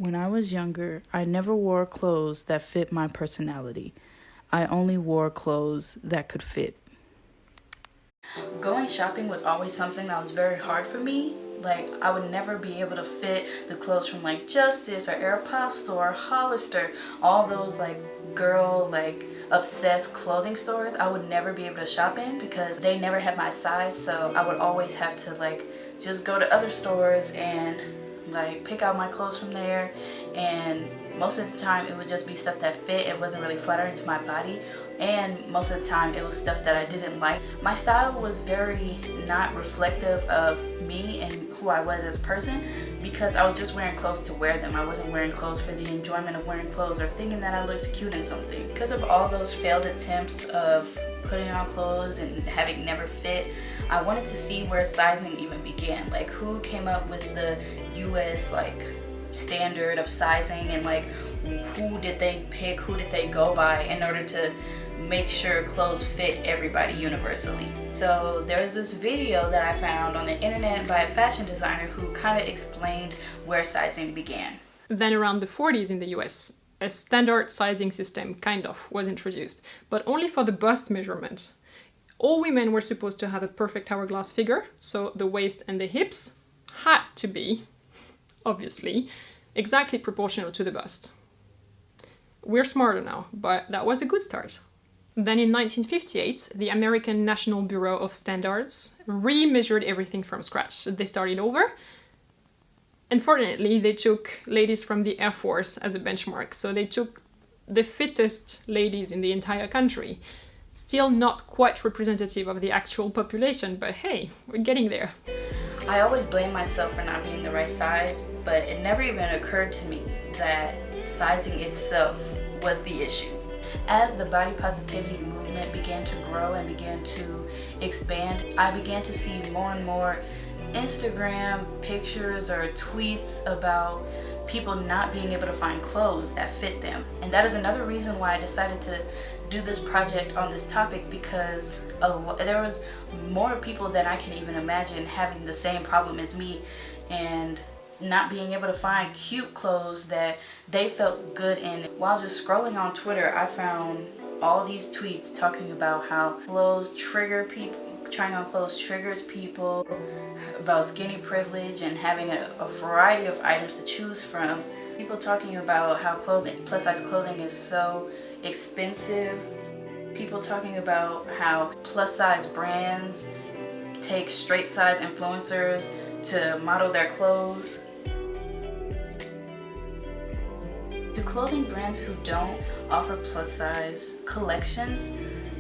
When I was younger, I never wore clothes that fit my personality. I only wore clothes that could fit. Going shopping was always something that was very hard for me. Like, I would never be able to fit the clothes from like Justice or Aeropostale or Hollister, all those girl obsessed clothing stores. I would never be able to shop in because they never had my size, so I would always have to just go to other stores and pick out my clothes from there, and most of the time it would just be stuff that fit. It wasn't really flattering to my body, and most of the time it was stuff that I didn't like. My style was very not reflective of me and who I was as a person, because I was just wearing clothes to wear them. I wasn't wearing clothes for the enjoyment of wearing clothes or thinking that I looked cute in something. Because of all those failed attempts of putting on clothes and having never fit, I wanted to see where sizing even began. Like, who came up with the US standard of sizing, and who did they pick, who did they go by in order to make sure clothes fit everybody universally. So there was this video that I found on the internet by a fashion designer who kind of explained where sizing began. Then around the 40s in the US, a standard sizing system was introduced, but only for the bust measurement. All women were supposed to have a perfect hourglass figure, so the waist and the hips had to be, obviously, exactly proportional to the bust. We're smarter now, but that was a good start. Then in 1958, the American National Bureau of Standards re-measured everything from scratch. They started over. Unfortunately, they took ladies from the Air Force as a benchmark, so they took the fittest ladies in the entire country. Still not quite representative of the actual population, but hey, we're getting there. I always blame myself for not being the right size, but it never even occurred to me that sizing itself was the issue. As the body positivity movement began to grow and began to expand, I began to see more and more Instagram pictures or tweets about people not being able to find clothes that fit them. And that is another reason why I decided to do this project on this topic, because there was more people than I can even imagine having the same problem as me and not being able to find cute clothes that they felt good in. While just scrolling on Twitter, I found all these tweets talking about how clothes trigger people, trying on clothes triggers people, about skinny privilege and having a variety of items to choose from. People talking about how plus size clothing is so expensive. People talking about how plus size brands take straight size influencers to model their clothes. To clothing brands who don't offer plus size collections,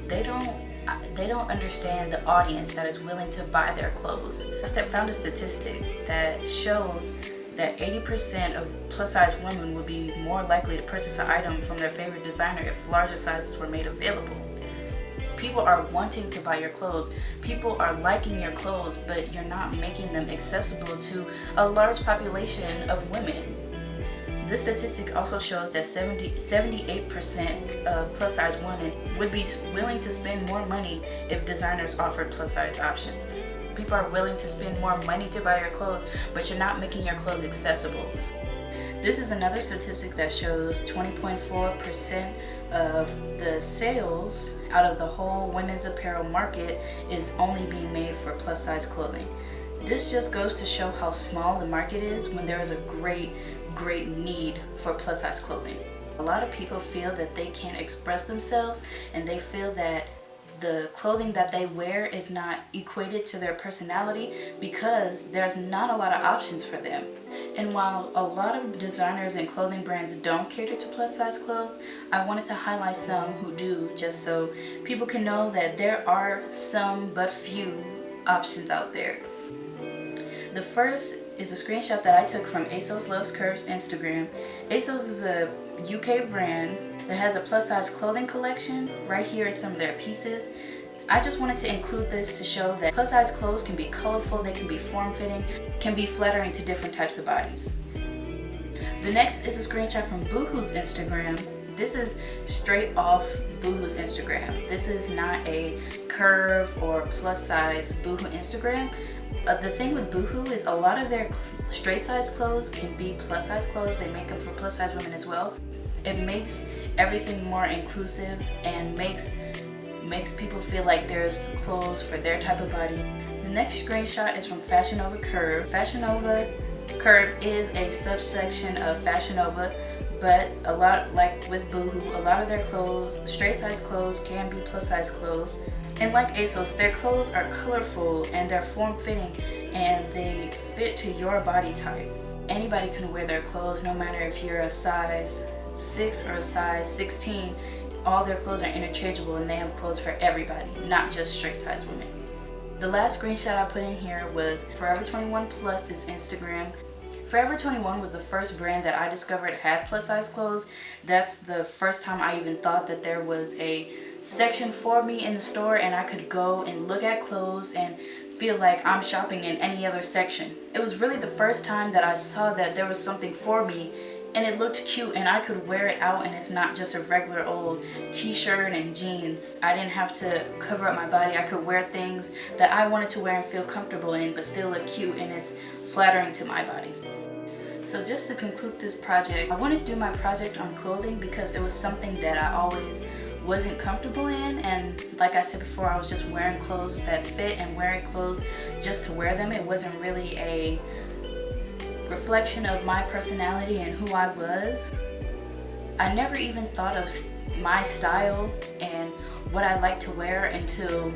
they don't understand the audience that is willing to buy their clothes. I found a statistic that shows that 80% of plus size women would be more likely to purchase an item from their favorite designer if larger sizes were made available. People are wanting to buy your clothes. People are liking your clothes, but you're not making them accessible to a large population of women. This statistic also shows that 78% of plus size women would be willing to spend more money if designers offered plus size options. People are willing to spend more money to buy your clothes, but you're not making your clothes accessible. This is another statistic that shows 20.4% of the sales out of the whole women's apparel market is only being made for plus size clothing. This just goes to show how small the market is when there is a great need for plus size clothing. A lot of people feel that they can't express themselves, and they feel that the clothing that they wear is not equated to their personality because there's not a lot of options for them. And while a lot of designers and clothing brands don't cater to plus size clothes, I wanted to highlight some who do, just so people can know that there are some but few options out there. The first is a screenshot that I took from ASOS Loves Curves Instagram. ASOS is a UK brand that has a plus size clothing collection. Right here is some of their pieces. I just wanted to include this to show that plus size clothes can be colorful, they can be form-fitting, can be flattering to different types of bodies. The next is a screenshot from Boohoo's Instagram. This is straight off Boohoo's Instagram. This is not a curve or plus size Boohoo Instagram. The thing with Boohoo is a lot of their straight size clothes can be plus size clothes. They make them for plus size women as well. It makes everything more inclusive and makes people feel like there's clothes for their type of body. The next screenshot is from Fashion Nova Curve. Fashion Nova Curve is a subsection of Fashion Nova, but a lot, like with Boohoo, a lot of their clothes, straight size clothes, can be plus size clothes. And like ASOS, their clothes are colorful and they're form-fitting and they fit to your body type. Anybody can wear their clothes, no matter if you're a size 6 or a size 16. All their clothes are interchangeable and they have clothes for everybody, not just straight size women. The last screenshot I put in here was Forever 21 Plus's Instagram. Forever 21 was the first brand that I discovered had plus size clothes. That's the first time I even thought that there was a section for me in the store and I could go and look at clothes and feel like I'm shopping in any other section. It was really the first time that I saw that there was something for me and it looked cute and I could wear it out and it's not just a regular old t-shirt and jeans. I didn't have to cover up my body. I could wear things that I wanted to wear and feel comfortable in but still look cute and it's flattering to my body. So just to conclude this project, I wanted to do my project on clothing because it was something that I always wasn't comfortable in, and like I said before, I was just wearing clothes that fit and wearing clothes just to wear them. It wasn't really a reflection of my personality and who I was. I never even thought of my style and what I like to wear until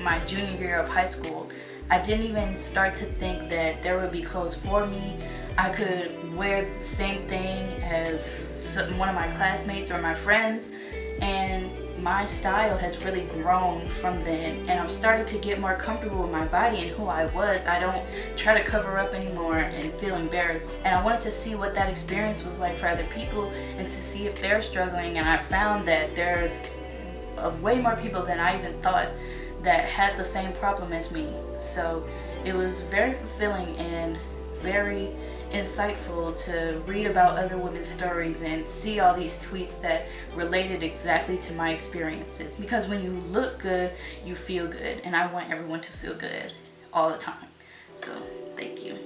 my junior year of high school. I didn't even start to think that there would be clothes for me. I could wear the same thing as one of my classmates or my friends, and my style has really grown from then, and I've started to get more comfortable with my body and who I was. I don't try to cover up anymore and feel embarrassed, and I wanted to see what that experience was like for other people and to see if they're struggling, and I found that there's way more people than I even thought that had the same problem as me. So it was very fulfilling and very insightful to read about other women's stories and see all these tweets that related exactly to my experiences. Because when you look good, you feel good, and I want everyone to feel good all the time. So thank you.